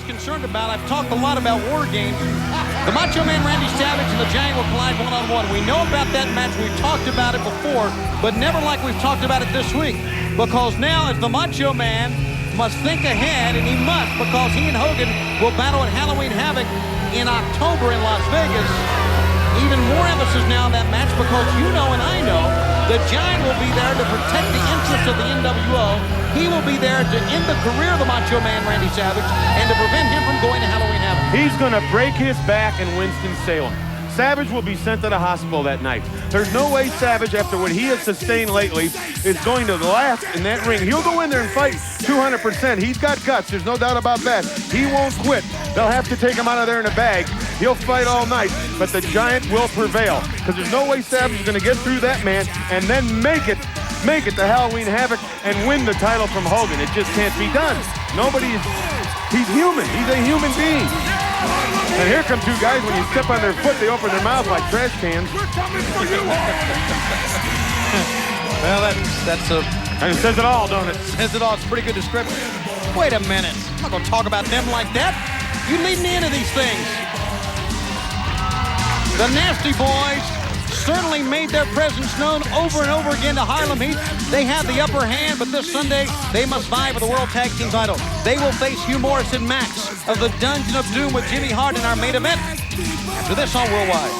concerned about, I've talked a lot about War Games. The Macho Man Randy Savage and the Giant will collide one-on-one. We know about that match. We've talked about it before, but never like we've talked about it this week. Because now, as the Macho Man must think ahead, and he must, because he and Hogan will battle at Halloween Havoc in October in Las Vegas. Even more emphasis now on that match, because you know and I know the Giant will be there to protect the interests of the NWO. He will be there to end the career of the Macho Man Randy Savage and to prevent him from going to Halloween Havoc. He's going to break his back in Winston-Salem. Savage will be sent to the hospital that night. There's no way Savage, after what he has sustained lately, is going to last in that ring. He'll go in there and fight 200%. He's got guts. There's no doubt about that. He won't quit. They'll have to take him out of there in a bag. He'll fight all night, but the Giant will prevail, because there's no way Savage is going to get through that man and then make it to Halloween Havoc and win the title from Hogan. It just can't be done. He's human. He's a human being. And here come two guys, when you step on their foot, they open their mouth like trash cans. We're coming for you. Well, that's a... And it says it all, don't it? Says it all. It's a pretty good description. Wait a minute. I'm not going to talk about them like that. You lead me into these things. The Nasty Boys certainly made their presence known over and over again to Harlem Heat. They have the upper hand, but this Sunday, they must vie for the World Tag Team title. They will face Hugh Morrus and Maxx of the Dungeon of Doom with Jimmy Hart in our main event. After this on Worldwide.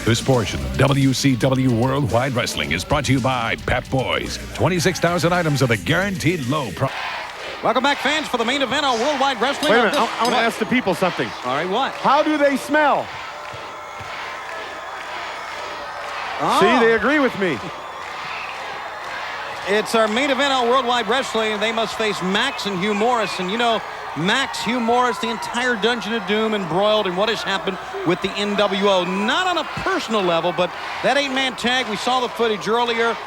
This portion of WCW Worldwide Wrestling is brought to you by Pep Boys. 26,000 items of the guaranteed low price. Welcome back, fans, for the main event on Worldwide Wrestling. Wait a minute, I want to ask the people something. All right, what? How do they smell? Oh. See, they agree with me. It's our main event on Worldwide Wrestling, and they must face Maxx and Hugh Morrus. And you know, Maxx, Hugh Morrus, the entire Dungeon of Doom embroiled in what has happened with the NWO. Not on a personal level, but that 8-man tag, we saw the footage earlier.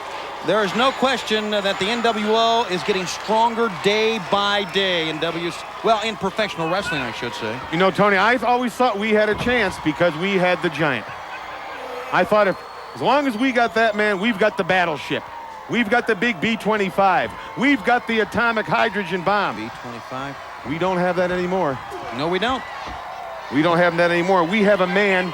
There is no question that the NWO is getting stronger day by day in in professional wrestling, I should say. You know, Tony, I've always thought we had a chance because we had the Giant. I thought as long as we got that man, we've got the battleship. We've got the big B-25. We've got the atomic hydrogen bomb. B-25? We don't have that anymore. No, we don't. We don't have that anymore. We have a man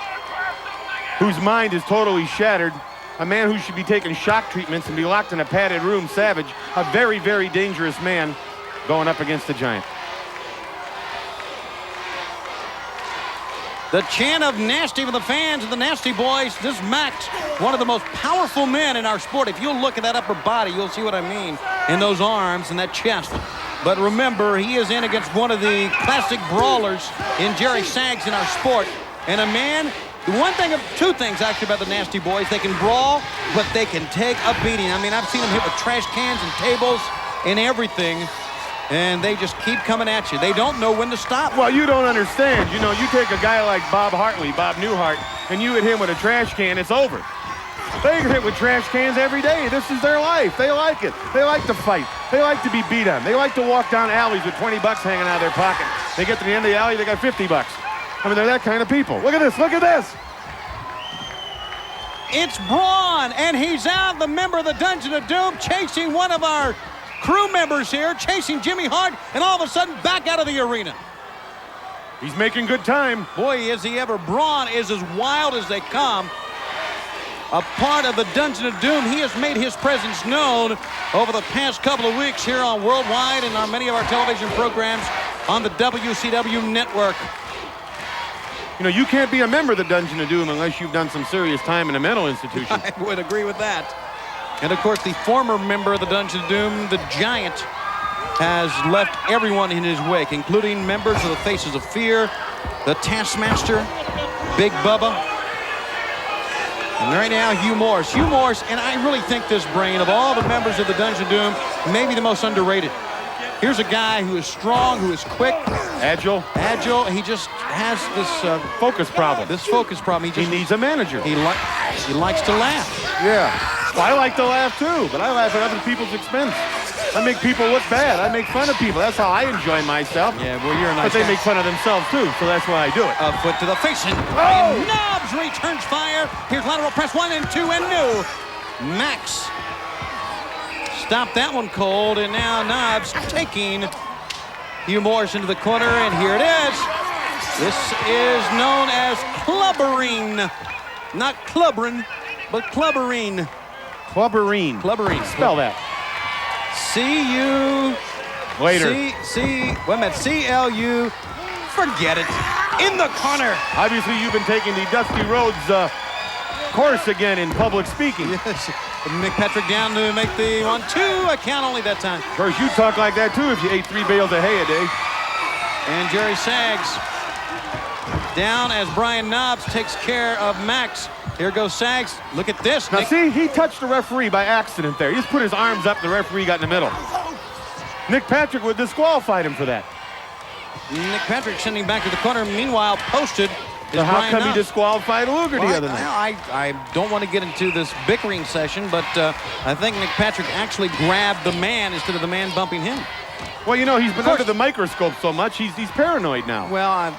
whose mind is totally shattered. A man who should be taking shock treatments and be locked in a padded room. Savage, a very, very dangerous man going up against the Giant. The chant of nasty for the fans of the Nasty Boys. This is Maxx, one of the most powerful men in our sport. If you'll look at that upper body, you'll see what I mean. And those arms and that chest. But remember, he is in against one of the classic brawlers in Jerry Sags in our sport. And a man, two things actually about the Nasty Boys. They can brawl, but they can take a beating. I mean, I've seen them hit with trash cans and tables and everything. And they just keep coming at you. They don't know when to stop. Well, you don't understand. You know, you take a guy like Bob Newhart, and you hit him with a trash can, it's over. They get hit with trash cans every day. This is their life. They like it. They like to fight. They like to be beat on. They like to walk down alleys with 20 bucks hanging out of their pocket. They get to the end of the alley, they got 50 bucks. I mean, they're that kind of people. Look at this. Look at this. It's Braun, and he's out, the member of the Dungeon of Doom, chasing one of our crew members here, chasing Jimmy Hart, and all of a sudden back out of the arena. He's making good time. Boy, is he ever. Braun is as wild as they come. A part of the Dungeon of Doom. He has made his presence known over the past couple of weeks here on Worldwide and on many of our television programs on the WCW network. You know, you can't be a member of the Dungeon of Doom unless you've done some serious time in a mental institution. I would agree with that. And, of course, the former member of the Dungeon of Doom, the Giant, has left everyone in his wake, including members of the Faces of Fear, the Taskmaster, Big Bubba, and right now, Hugh Morrus. Hugh Morrus, and I really think this brain, of all the members of the Dungeon of Doom, maybe the most underrated. Here's a guy who is strong, who is quick. Agile. He just has this focus problem. He needs a manager. He likes to laugh. Yeah. Well, I like to laugh too, but I laugh at other people's expense. I make people look bad. I make fun of people. That's how I enjoy myself. Yeah, well, you're a nice But they guy. make fun of themselves too, so that's why I do it. A foot to the face, and Knobs returns fire. Here's lateral press 1 and 2 and no. Maxx stopped that one cold, and now Knobs taking Hugh Morrus into the corner, and here it is. This is known as clubbering. Not clubbering, but clubbering. Clubberine. Clubbering. Spell that. C-U... Later. Wait a minute, C-L-U... Forget it. In the corner. Obviously, you've been taking the Dusty Rhodes course again in public speaking. Yes. McPatrick down to make the 1-2. A count only that time. Of course, you talk like that, too, if you ate 3 bales of hay a day. And Jerry Sags down as Brian Knobs takes care of Maxx. Here goes Sags. Look at this. Now, see, he touched the referee by accident there. He just put his arms up. The referee got in the middle. Nick Patrick would disqualify him for that. Nick Patrick sending back to the corner. Meanwhile, posted. So how come he disqualified Luger the other night? I don't want to get into this bickering session, but I think Nick Patrick actually grabbed the man instead of the man bumping him. Well, you know, he's been under the microscope so much, he's paranoid now. Well,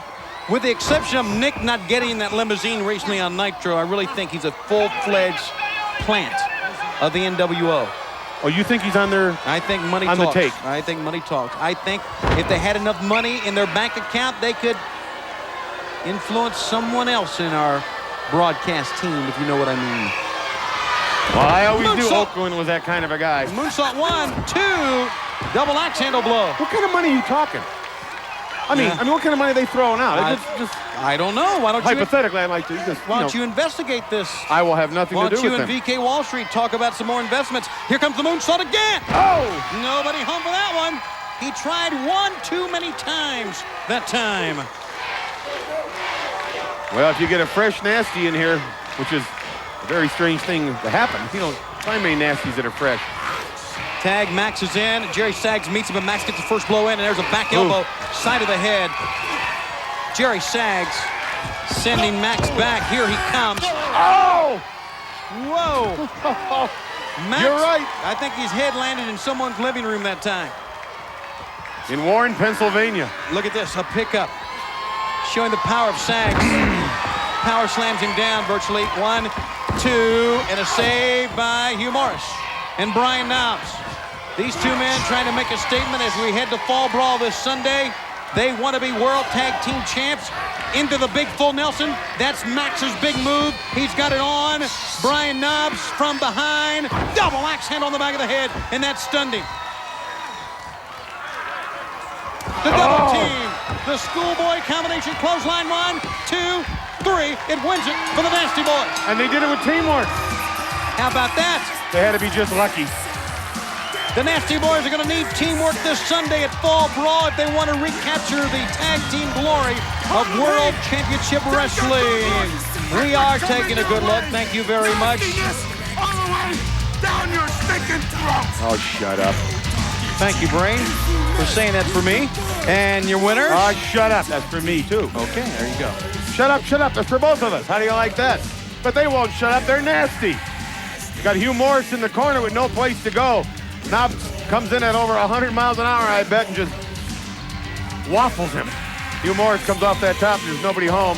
with the exception of Nick not getting that limousine recently on Nitro, I really think he's a full-fledged plant of the NWO. Oh, you think he's on there? I think money on talks. the take. I think money talks. I think if they had enough money in their bank account, they could influence someone else in our broadcast team, if you know what I mean. Well, I always knew Moonsault. Oakland was that kind of a guy. Moonsault 1, 2, double axe handle blow. What kind of money are you talking? I mean, what kind of money are they throwing out? I don't know. Why don't hypothetically, I'd like to just, why don't you investigate this? I will have nothing to do with Why don't you and VK Wall Street talk about some more investments? Here comes the moonsault again. Oh! Nobody home for that one. He tried one too many times that time. Well, if you get a fresh nasty in here, which is a very strange thing to happen, you don't find many nasties that are fresh. Tag, Maxx is in. Jerry Sags meets him, but Maxx gets the first blow in, and there's a back elbow, side of the head. Jerry Sags sending Maxx back. Here he comes. Oh! Whoa! Maxx, you're right. I think his head landed in someone's living room that time. In Warren, Pennsylvania. Look at this, a pickup. Showing the power of Sags. Power slams him down virtually. 1, 2, and a save by Hugh Morrus and Brian Knobs. These two men trying to make a statement as we head to Fall Brawl this Sunday. They want to be World Tag Team Champs. Into the big full Nelson. That's Maxx's big move. He's got it on. Brian Knobs from behind. Double axe handle on the back of the head, and that stunned him. The double team. The schoolboy combination clothesline. 1, 2, 3. It wins it for the Nasty Boys. And they did it with teamwork. How about that? They had to be just lucky. The Nasty Boys are going to need teamwork this Sunday at Fall Brawl if they want to recapture the tag team glory of World Championship Wrestling. We are taking a good look. Thank you very much. All the way down your stinking throat. Oh, shut up. Thank you, Brain, for saying that for me. And your winner? Shut up. That's for me, too. Okay, there you go. Shut up, shut up. That's for both of us. How do you like that? But they won't shut up. They're nasty. Got Hugh Morrus in the corner with no place to go. Knobs comes in at over 100 miles an hour, I bet, and just waffles him. Hugh Morrus comes off that top, and there's nobody home.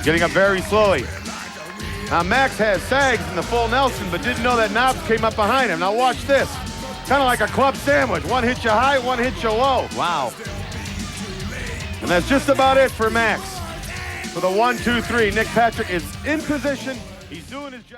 Getting up very slowly. Now, Maxx has Sags in the full Nelson, but didn't know that Knobs came up behind him. Now, watch this. Kind of like a club sandwich. One hits you high, one hits you low. Wow. And that's just about it for Maxx. For the 1, 2, 3, Nick Patrick is in position. He's doing his job.